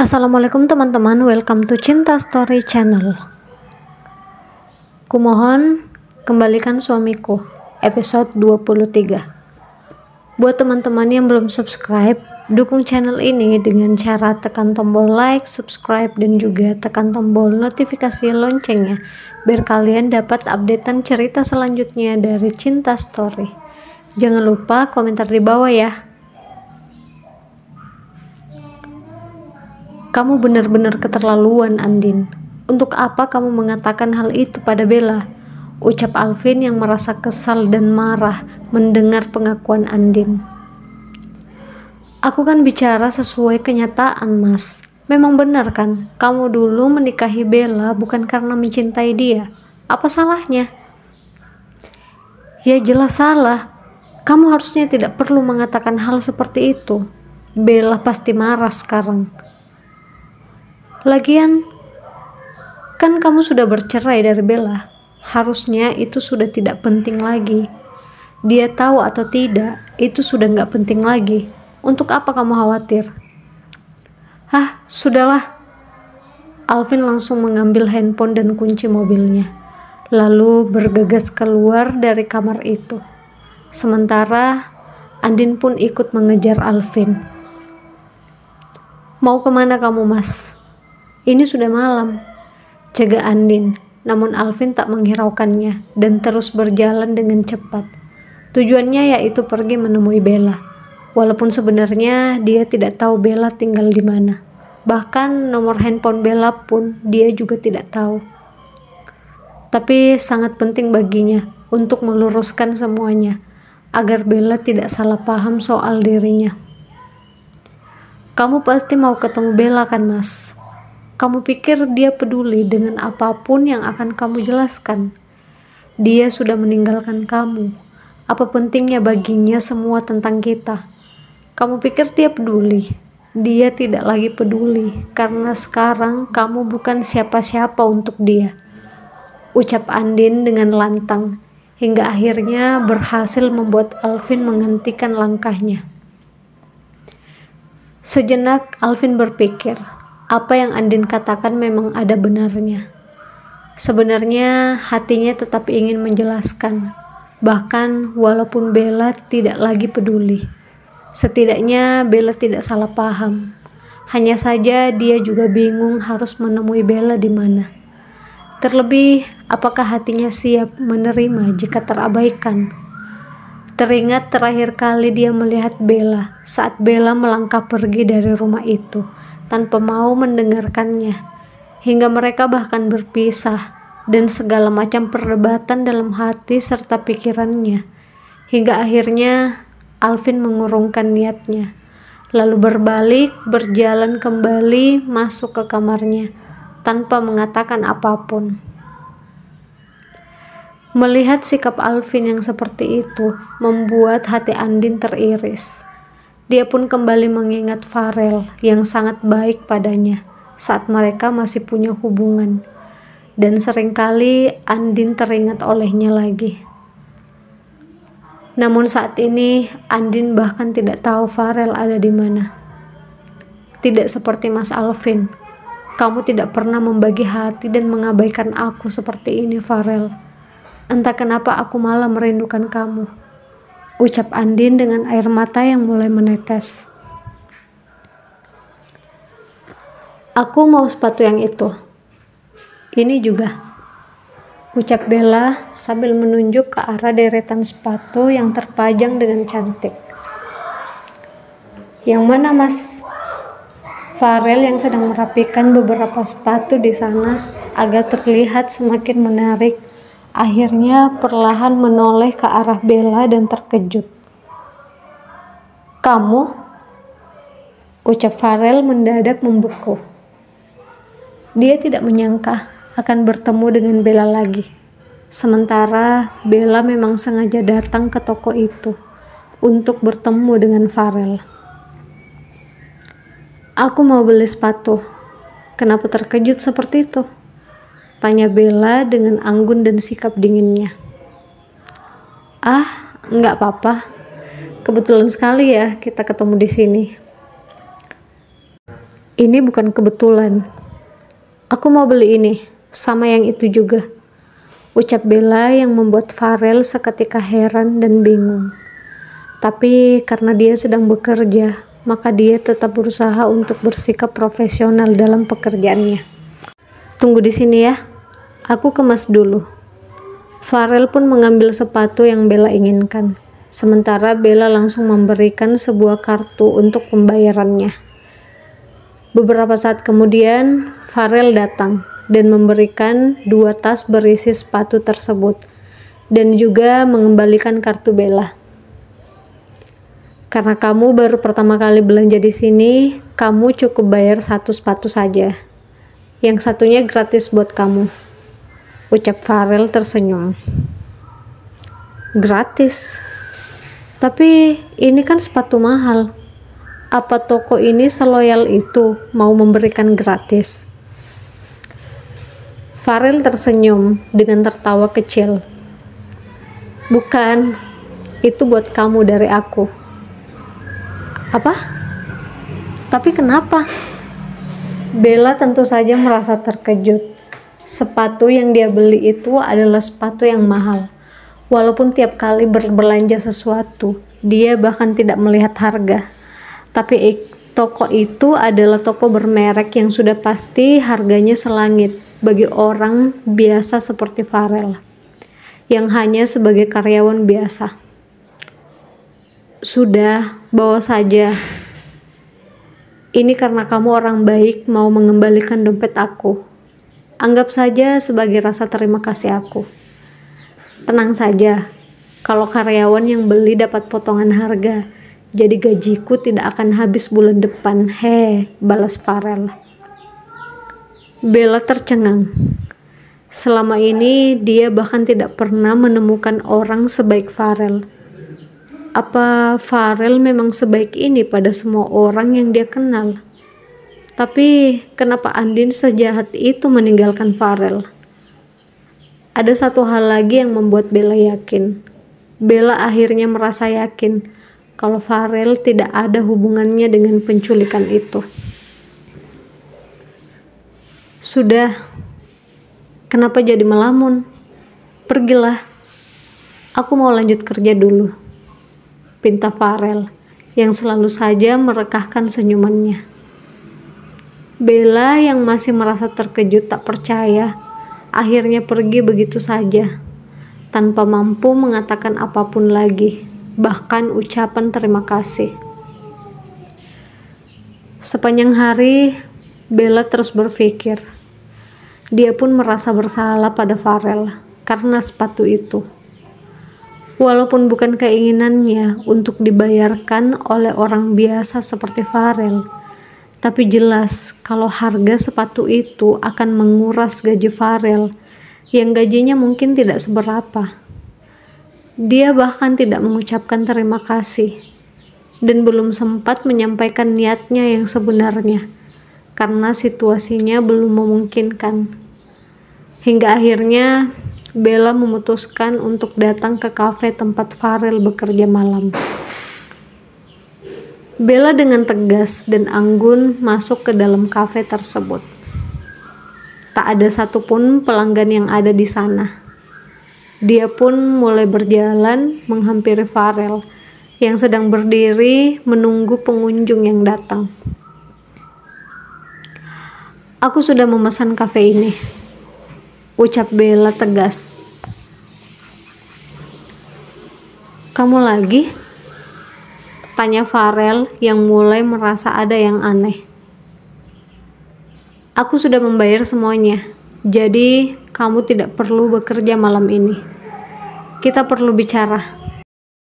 Assalamualaikum teman-teman, welcome to Cinta Story Channel. Kumohon kembalikan suamiku, episode 23. Buat teman-teman yang belum subscribe, dukung channel ini dengan cara tekan tombol like, subscribe, dan juga tekan tombol notifikasi loncengnya biar kalian dapat updatean cerita selanjutnya dari Cinta Story. Jangan lupa komentar di bawah ya. Kamu benar-benar keterlaluan, Andin. Untuk apa kamu mengatakan hal itu pada Bella? Ucap Alvin yang merasa kesal dan marah mendengar pengakuan Andin. Aku kan bicara sesuai kenyataan, Mas. Memang benar kan, kamu dulu menikahi Bella bukan karena mencintai dia. Apa salahnya? Ya jelas salah. Kamu harusnya tidak perlu mengatakan hal seperti itu. Bella pasti marah sekarang. Lagian, kan kamu sudah bercerai dari Bella. Harusnya itu sudah tidak penting lagi. Dia tahu atau tidak, itu sudah nggak penting lagi. Untuk apa kamu khawatir? Sudahlah. Alvin langsung mengambil handphone dan kunci mobilnya, lalu bergegas keluar dari kamar itu. Sementara, Andin pun ikut mengejar Alvin. Mau kemana kamu, Mas? Ini sudah malam, cegah Andin, namun Alvin tak menghiraukannya dan terus berjalan dengan cepat. Tujuannya yaitu pergi menemui Bella, walaupun sebenarnya dia tidak tahu Bella tinggal di mana. Bahkan nomor handphone Bella pun dia juga tidak tahu. Tapi sangat penting baginya untuk meluruskan semuanya, agar Bella tidak salah paham soal dirinya. Kamu pasti mau ketemu Bella kan, Mas? Kamu pikir dia peduli dengan apapun yang akan kamu jelaskan? Dia sudah meninggalkan kamu. Apa pentingnya baginya semua tentang kita? Kamu pikir dia peduli? Dia tidak lagi peduli, karena sekarang kamu bukan siapa-siapa untuk dia. Ucap Andin dengan lantang, hingga akhirnya berhasil membuat Alvin menghentikan langkahnya. Sejenak Alvin berpikir, apa yang Andin katakan memang ada benarnya. Sebenarnya hatinya tetap ingin menjelaskan, bahkan walaupun Bella tidak lagi peduli. Setidaknya Bella tidak salah paham. Hanya saja dia juga bingung harus menemui Bella di mana. Terlebih, apakah hatinya siap menerima jika terabaikan? Teringat terakhir kali dia melihat Bella saat Bella melangkah pergi dari rumah itu tanpa mau mendengarkannya, hingga mereka bahkan berpisah, dan segala macam perdebatan dalam hati serta pikirannya, hingga akhirnya Alvin mengurungkan niatnya, lalu berbalik berjalan kembali masuk ke kamarnya tanpa mengatakan apapun. Melihat sikap Alvin yang seperti itu membuat hati Andin teriris. Dia pun kembali mengingat Farel yang sangat baik padanya saat mereka masih punya hubungan, dan seringkali Andin teringat olehnya lagi. Namun saat ini Andin bahkan tidak tahu Farel ada di mana. Tidak seperti Mas Alvin, kamu tidak pernah membagi hati dan mengabaikan aku seperti ini, Farel. Entah kenapa aku malah merindukan kamu, ucap Andin dengan air mata yang mulai menetes. Aku mau sepatu yang itu. Ini juga, ucap Bella sambil menunjuk ke arah deretan sepatu yang terpajang dengan cantik. Yang mana, Mas? Farel yang sedang merapikan beberapa sepatu di sana agar terlihat semakin menarik, akhirnya perlahan menoleh ke arah Bella dan terkejut. Kamu? Ucap Farel mendadak membeku. Dia tidak menyangka akan bertemu dengan Bella lagi. Sementara Bella memang sengaja datang ke toko itu untuk bertemu dengan Farel. Aku mau beli sepatu. Kenapa terkejut seperti itu? Tanya Bella dengan anggun dan sikap dinginnya. Enggak apa-apa. Kebetulan sekali ya kita ketemu di sini. Ini bukan kebetulan. Aku mau beli ini, sama yang itu juga. Ucap Bella yang membuat Farel seketika heran dan bingung. Tapi karena dia sedang bekerja, maka dia tetap berusaha untuk bersikap profesional dalam pekerjaannya. Tunggu di sini ya, aku kemas dulu. Farel pun mengambil sepatu yang Bella inginkan. Sementara Bella langsung memberikan sebuah kartu untuk pembayarannya. Beberapa saat kemudian, Farel datang dan memberikan 2 tas berisi sepatu tersebut dan juga mengembalikan kartu Bella. Karena kamu baru pertama kali belanja di sini, kamu cukup bayar 1 sepatu saja. Yang satunya gratis buat kamu. Ucap Farel tersenyum. Gratis? Tapi ini kan sepatu mahal. Apa toko ini seloyal itu mau memberikan gratis? Farel tersenyum dengan tertawa kecil. Bukan, itu buat kamu dari aku. Apa? Tapi kenapa? Bella tentu saja merasa terkejut. Sepatu yang dia beli itu adalah sepatu yang mahal. Walaupun tiap kali berbelanja sesuatu, dia bahkan tidak melihat harga. Tapi toko itu adalah toko bermerek yang sudah pasti harganya selangit bagi orang biasa seperti Farel, yang hanya sebagai karyawan biasa. Sudah, bawa saja. Ini karena kamu orang baik mau mengembalikan dompet aku. Anggap saja sebagai rasa terima kasih aku. Tenang saja, kalau karyawan yang beli dapat potongan harga, jadi gajiku tidak akan habis bulan depan. Balas Farel. Bella tercengang. Selama ini dia bahkan tidak pernah menemukan orang sebaik Farel. Apa Farel memang sebaik ini pada semua orang yang dia kenal? Tapi kenapa Andin sejahat itu meninggalkan Farel? Ada satu hal lagi yang membuat Bella yakin. Bella akhirnya merasa yakin kalau Farel tidak ada hubungannya dengan penculikan itu. Sudah, kenapa jadi melamun? Pergilah, aku mau lanjut kerja dulu. Pinta Farel yang selalu saja merekahkan senyumannya. Bella yang masih merasa terkejut tak percaya, akhirnya pergi begitu saja, tanpa mampu mengatakan apapun lagi, bahkan ucapan terima kasih. Sepanjang hari, Bella terus berpikir. Dia pun merasa bersalah pada Farel karena sepatu itu. Walaupun bukan keinginannya untuk dibayarkan oleh orang biasa seperti Farel, tapi jelas kalau harga sepatu itu akan menguras gaji Farel yang gajinya mungkin tidak seberapa. Dia bahkan tidak mengucapkan terima kasih dan belum sempat menyampaikan niatnya yang sebenarnya karena situasinya belum memungkinkan. Hingga akhirnya Bella memutuskan untuk datang ke kafe tempat Farel bekerja malam. Bella dengan tegas dan anggun masuk ke dalam kafe tersebut. Tak ada satupun pelanggan yang ada di sana. Dia pun mulai berjalan menghampiri Farel yang sedang berdiri menunggu pengunjung yang datang. Aku sudah memesan kafe ini, ucap Bella tegas. Kamu lagi? Tanya Farel yang mulai merasa ada yang aneh. Aku sudah membayar semuanya, jadi kamu tidak perlu bekerja malam ini. Kita perlu bicara.